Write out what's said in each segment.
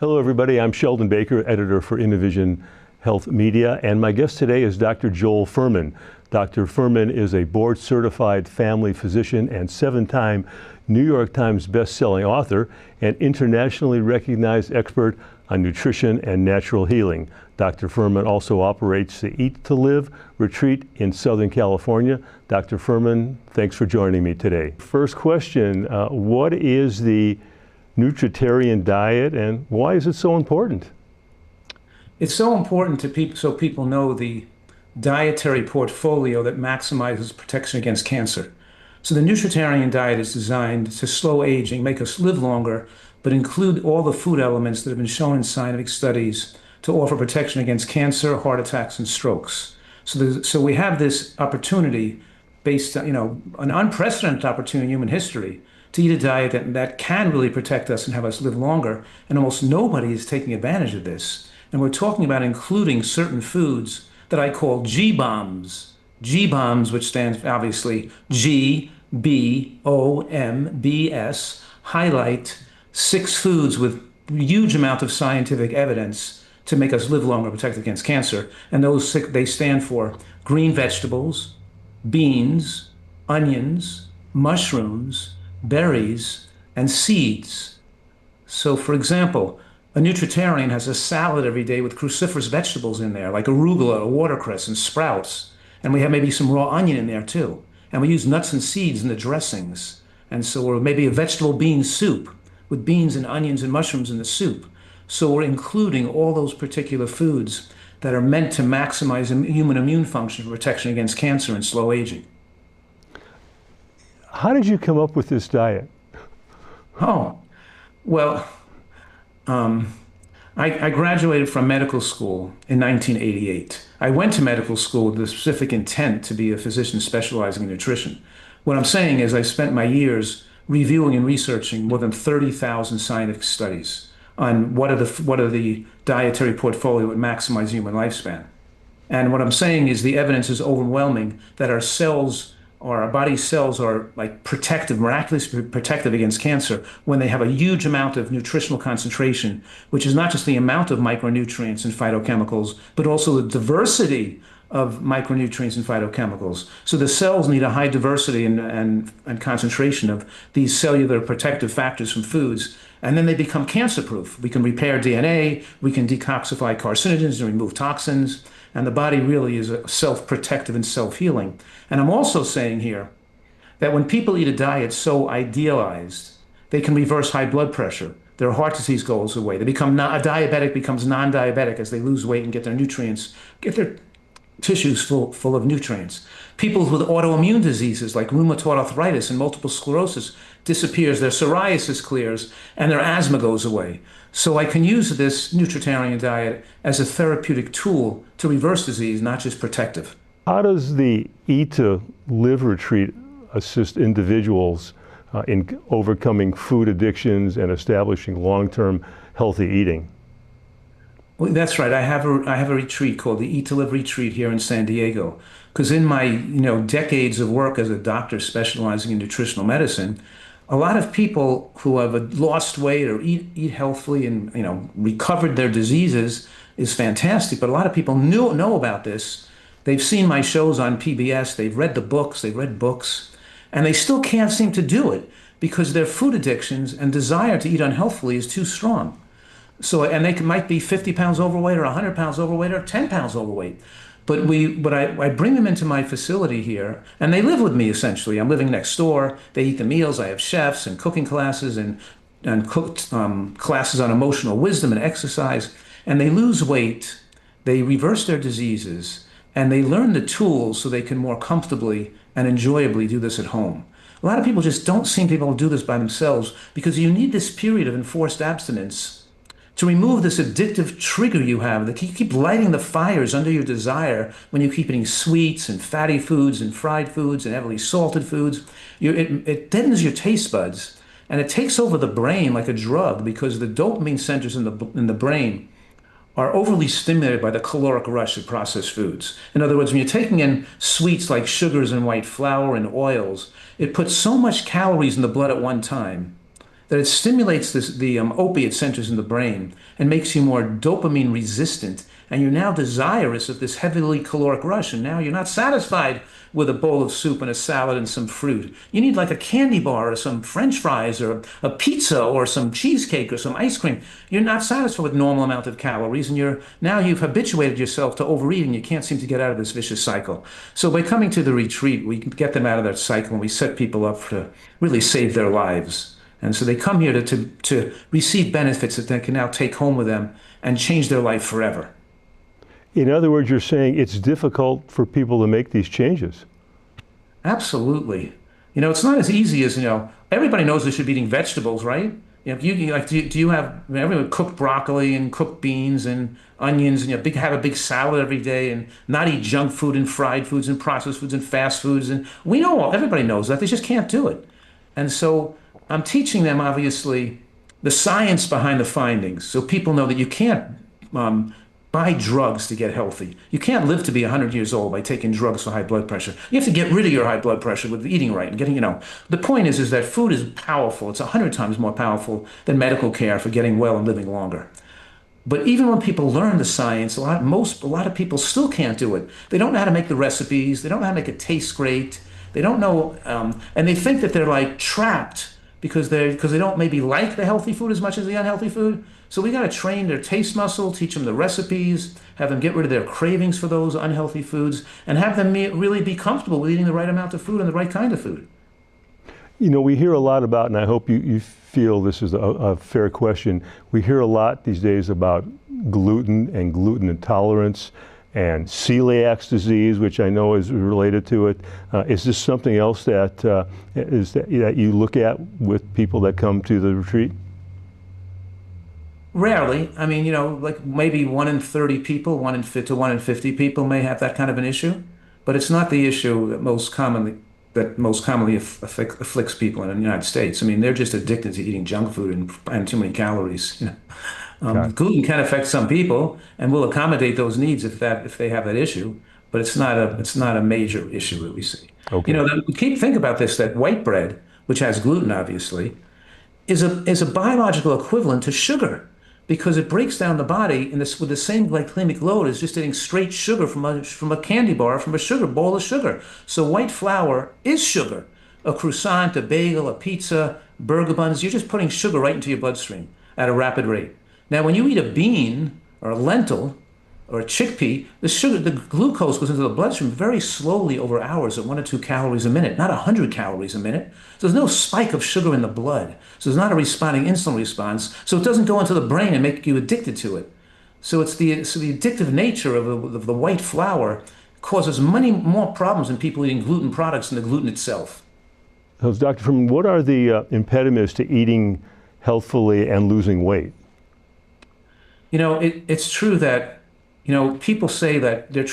Hello, everybody. I'm Sheldon Baker, editor for InnoVision Health Media, and my guest today is Dr. Joel Fuhrman. Dr. Fuhrman is a board-certified family physician and 7-time New York Times best-selling author and internationally recognized expert on nutrition and natural healing. Dr. Fuhrman also operates the Eat to Live retreat in Southern California. Dr. Fuhrman, thanks for joining me today. First question, what is the nutritarian diet and why is it so important? It's so important to people so people know the dietary portfolio that maximizes protection against cancer. So the nutritarian diet is designed to slow aging, make us live longer, but include all the food elements that have been shown in scientific studies to offer protection against cancer, heart attacks, and strokes. So we have this opportunity based on, an unprecedented opportunity in human history to eat a diet that can really protect us and have us live longer. And almost nobody is taking advantage of this. And we're talking about including certain foods that I call G-bombs. G-bombs, which stands obviously GBOMBS, highlight 6 foods with huge amount of scientific evidence to make us live longer, protect against cancer. And those 6, they stand for green vegetables, beans, onions, mushrooms, berries, and seeds. So for example, a nutritarian has a salad every day with cruciferous vegetables in there, like arugula or watercress and sprouts. And we have maybe some raw onion in there too. And we use nuts and seeds in the dressings. And so, or maybe a vegetable bean soup with beans and onions and mushrooms in the soup. So we're including all those particular foods that are meant to maximize human immune function for protection against cancer and slow aging. How did you come up with this diet? Oh, well, I graduated from medical school in 1988. I went to medical school with the specific intent to be a physician specializing in nutrition. What I'm saying is I spent my years reviewing and researching more than 30,000 scientific studies on what are the dietary portfolio that maximize human lifespan. And what I'm saying is the evidence is overwhelming that our cells, or our body's cells, are like protective, miraculously protective against cancer when they have a huge amount of nutritional concentration, which is not just the amount of micronutrients and phytochemicals, but also the diversity of micronutrients and phytochemicals. So the cells need a high diversity and concentration of these cellular protective factors from foods, and then they become cancer-proof. We can repair DNA, we can detoxify carcinogens and remove toxins, and the body really is self-protective and self-healing. And I'm also saying here that when people eat a diet so idealized, they can reverse high blood pressure. Their heart disease goes away. They become a diabetic becomes non-diabetic as they lose weight and get their nutrients, get their tissues full of nutrients. People with autoimmune diseases like rheumatoid arthritis and multiple sclerosis disappears, their psoriasis clears, and their asthma goes away. So I can use this nutritarian diet as a therapeutic tool to reverse disease, not just protective. How does the Eat to Live retreat assist individuals in overcoming food addictions and establishing long-term healthy eating? Well, that's right. I have a retreat called the Eat to Live retreat here in San Diego. Because in my decades of work as a doctor specializing in nutritional medicine, a lot of people who have lost weight or eat healthily and recovered their diseases is fantastic. But a lot of people know about this. They've seen my shows on PBS. They've read the books. They've read books, and they still can't seem to do it because their food addictions and desire to eat unhealthily is too strong. So, and they might be 50 pounds overweight or 100 pounds overweight or 10 pounds overweight. But I bring them into my facility here, and they live with me essentially. I'm living next door. They eat the meals. I have chefs and cooking classes and classes on emotional wisdom and exercise. And they lose weight. They reverse their diseases, and they learn the tools so they can more comfortably and enjoyably do this at home. A lot of people just don't seem to be able to do this by themselves because you need this period of enforced abstinence to remove this addictive trigger you have, that you keep lighting the fires under your desire when you keep eating sweets and fatty foods and fried foods and heavily salted foods. It deadens your taste buds, and it takes over the brain like a drug because the dopamine centers in the brain are overly stimulated by the caloric rush of processed foods. In other words, when you're taking in sweets like sugars and white flour and oils, it puts so much calories in the blood at one time that it stimulates the opiate centers in the brain and makes you more dopamine resistant. And you're now desirous of this heavily caloric rush. And now you're not satisfied with a bowl of soup and a salad and some fruit. You need like a candy bar or some French fries or a pizza or some cheesecake or some ice cream. You're not satisfied with normal amount of calories, and you've habituated yourself to overeating. You can't seem to get out of this vicious cycle. So by coming to the retreat, we can get them out of that cycle, and we set people up to really save their lives. And so they come here to receive benefits that they can now take home with them and change their life forever. In other words, you're saying it's difficult for people to make these changes. Absolutely. It's not as easy as, everybody knows they should be eating vegetables, right? Do you have, everyone cook broccoli and cook beans and onions and have a big salad every day and not eat junk food and fried foods and processed foods and fast foods. And everybody knows that. They just can't do it. And so I'm teaching them, obviously, the science behind the findings. So people know that you can't buy drugs to get healthy. You can't live to be 100 years old by taking drugs for high blood pressure. You have to get rid of your high blood pressure with eating right and the point is that food is powerful. It's 100 times more powerful than medical care for getting well and living longer. But even when people learn the science, a lot of people still can't do it. They don't know how to make the recipes. They don't know how to make it taste great. They don't know, and they think that they're like trapped because they don't maybe like the healthy food as much as the unhealthy food. So we got to train their taste muscle, teach them the recipes, have them get rid of their cravings for those unhealthy foods, and have them really be comfortable with eating the right amount of food and the right kind of food. We hear a lot about, and I hope you feel this is a fair question, we hear a lot these days about gluten and gluten intolerance and celiac disease, which I know is related to it. Is this something else that you look at with people that come to the retreat? Rarely. I mean, like maybe 1 in 30 people, 1 in 50 people may have that kind of an issue, but it's not the issue that most commonly afflicts people in the United States. I mean, they're just addicted to eating junk food and too many calories. Gluten can affect some people, and we'll accommodate those needs if they have that issue, but it's not a major issue that we see. Okay. Think about this: that white bread, which has gluten, obviously, is a biological equivalent to sugar, because it breaks down the body with the same glycemic load as just eating straight sugar from a candy bar, from a sugar bowl of sugar. So white flour is sugar. A croissant, a bagel, a pizza, burger buns, you're just putting sugar right into your bloodstream at a rapid rate. Now, when you eat a bean or a lentil or a chickpea, the glucose goes into the bloodstream very slowly over hours at 1 or 2 calories a minute, not 100 calories a minute. So there's no spike of sugar in the blood. So there's not a responding insulin response. So it doesn't go into the brain and make you addicted to it. So the addictive nature of the white flour causes many more problems in people eating gluten products than the gluten itself. So, Dr. Fuhrman, what are the impediments to eating healthfully and losing weight? It's true that people say that people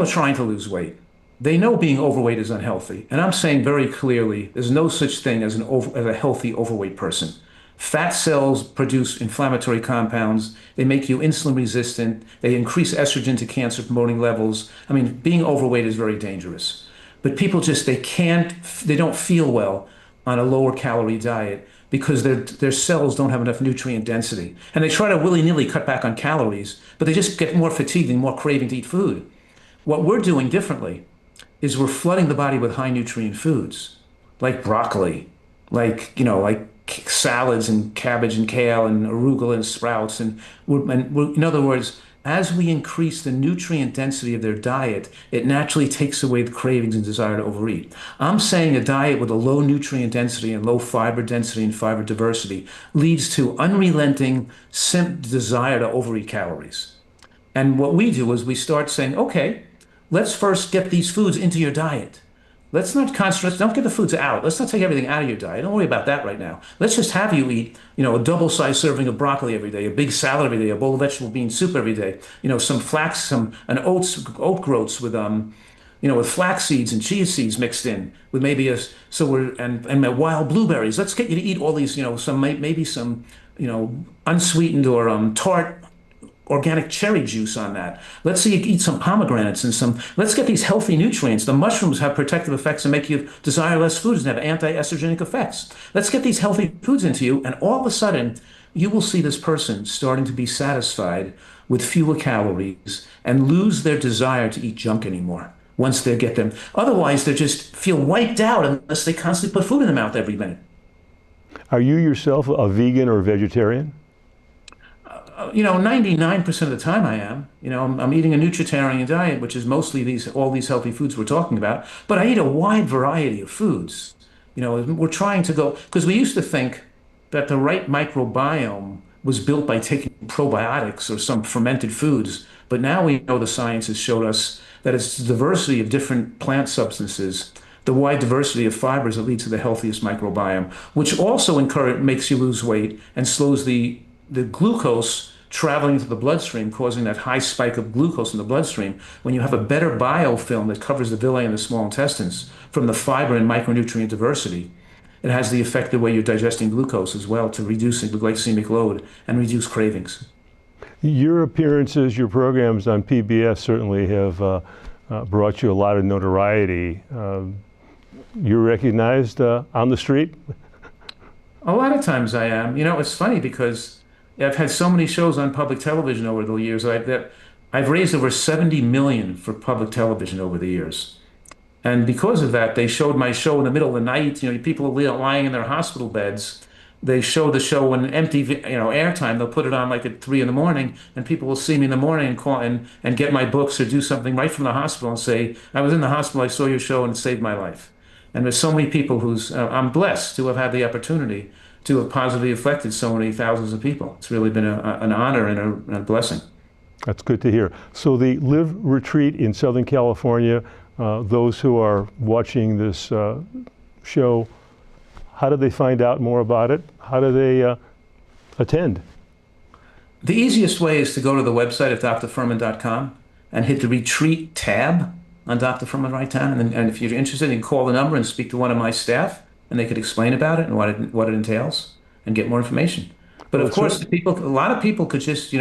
are trying to lose weight. They know being overweight is unhealthy. And I'm saying very clearly, there's no such thing as a healthy overweight person. Fat cells produce inflammatory compounds. They make you insulin resistant. They increase estrogen to cancer promoting levels. I mean, being overweight is very dangerous. But people they don't feel well on a lower calorie diet because their cells don't have enough nutrient density. And they try to willy-nilly cut back on calories, but they just get more fatigued and more craving to eat food. What we're doing differently is we're flooding the body with high nutrient foods, like broccoli, like salads and cabbage and kale and arugula and sprouts. And in other words, as we increase the nutrient density of their diet, it naturally takes away the cravings and desire to overeat. I'm saying a diet with a low nutrient density and low fiber density and fiber diversity leads to unrelenting desire to overeat calories. And what we do is we start saying, okay, let's first get these foods into your diet. Let's not concentrate, don't get the foods out. Let's not take everything out of your diet. Don't worry about that right now. Let's just have you eat, a double-sized serving of broccoli every day, a big salad every day, a bowl of vegetable bean soup every day, some flax, oat groats with flax seeds and chia seeds mixed in with maybe and wild blueberries. Let's get you to eat all these, some unsweetened or tart organic cherry juice on that. Let's say you eat some pomegranates and let's get these healthy nutrients. The mushrooms have protective effects and make you desire less foods and have anti-estrogenic effects. Let's get these healthy foods into you, and all of a sudden, you will see this person starting to be satisfied with fewer calories and lose their desire to eat junk anymore once they get them. Otherwise, they just feel wiped out unless they constantly put food in their mouth every minute. Are you yourself a vegan or a vegetarian? 99% of the time I am. I'm eating a nutritarian diet, which is mostly all these healthy foods we're talking about. But I eat a wide variety of foods. We're trying to go, because we used to think that the right microbiome was built by taking probiotics or some fermented foods. But now we know the science has showed us that it's the diversity of different plant substances, the wide diversity of fibers that leads to the healthiest microbiome, which also makes you lose weight and slows the glucose traveling to the bloodstream, causing that high spike of glucose in the bloodstream. When you have a better biofilm that covers the villi and the small intestines from the fiber and micronutrient diversity, it has the effect the way you're digesting glucose as well, to reducing the glycemic load and reduce cravings. Your appearances, your programs on PBS certainly have brought you a lot of notoriety. You're recognized on the street? A lot of times I am. It's funny because I've had so many shows on public television over the years that I've raised over 70 million for public television over the years. And because of that, they showed my show in the middle of the night. People are lying in their hospital beds. They show the show in empty, airtime. They'll put it on like at 3 in the morning, and people will see me in the morning and call and get my books or do something right from the hospital and say, I was in the hospital, I saw your show, and it saved my life. And there's so many people I'm blessed to have had the opportunity to have positively affected so many thousands of people. It's really been an honor and a blessing. That's good to hear. So the Live Retreat in Southern California, those who are watching this show, how do they find out more about it? How do they attend? The easiest way is to go to the website at drfuhrman.com and hit the retreat tab on Dr. Fuhrman right down. And if you're interested, you can call the number and speak to one of my staff, and they could explain about it and what it entails and get more information. But of course, a lot of people could just,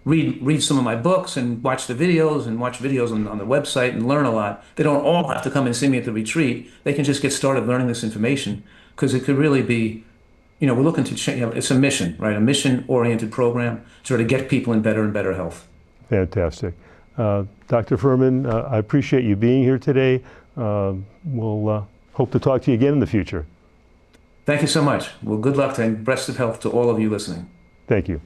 read some of my books and watch the videos and watch videos on the website and learn a lot. They don't all have to come and see me at the retreat. They can just get started learning this information, because it could really be, we're looking to change. It's a mission, right? A mission-oriented program to try to get people in better and better health. Fantastic. Dr. Fuhrman, I appreciate you being here today. We'll hope to talk to you again in the future. Thank you so much. Well, good luck and best of health to all of you listening. Thank you.